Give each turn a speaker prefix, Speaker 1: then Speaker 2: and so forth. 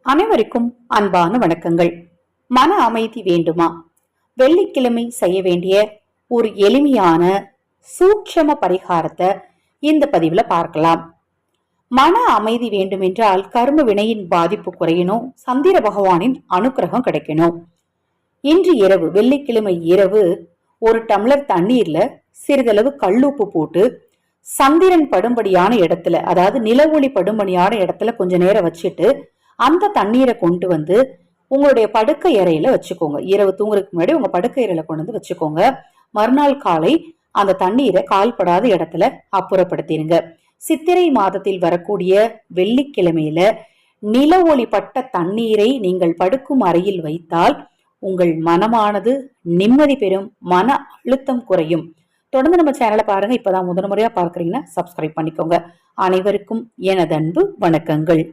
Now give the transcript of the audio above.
Speaker 1: அனைவருக்கும் அன்பான வணக்கங்கள். மன அமைதி வேண்டுமா? வெள்ளிக்கிழமை செய்ய வேண்டிய ஒரு எளிமையான சூட்சம பரிகாரத்தை இந்த பதிவுல பார்க்கலாம். மன அமைதி வேண்டுமென்றால் கர்ம வினையின் பாதிப்பு குறையணும், சந்திர பகவானின் அனுக்கிரகம் கிடைக்கணும். இன்று இரவு, வெள்ளிக்கிழமை இரவு, ஒரு டம்ளர் தண்ணீர்ல சிறிதளவு கல்லுப்பு போட்டு சந்திரன் படும்படியான இடத்துல, அதாவது நிலவொளி படும்படியான இடத்துல கொஞ்ச நேரம் வச்சுட்டு அந்த தண்ணீரை கொண்டு வந்து உங்களுடைய படுக்கை அறையில வச்சுக்கோங்க. இரவு தூங்குறதுக்கு முன்னாடி உங்க படுக்கை அறையில கொண்டு வந்து வச்சுக்கோங்க. மறுநாள் காலை அந்த தண்ணீரை கால்படாத இடத்துல அப்புறப்படுத்திருங்க. சித்திரை மாதத்தில் வரக்கூடிய வெள்ளிக்கிழமையில நில ஒளிப்பட்ட தண்ணீரை நீங்கள் படுக்கும் அறையில் வைத்தால் உங்கள் மனமானது நிம்மதி பெறும், மன அழுத்தம் குறையும். தொடர்ந்து நம்ம சேனலை பாருங்க. இப்பதான் முதல் முறையா பார்க்கறீங்கன்னா சப்ஸ்கிரைப் பண்ணிக்கோங்க. அனைவருக்கும் எனது அன்பு வணக்கங்கள்.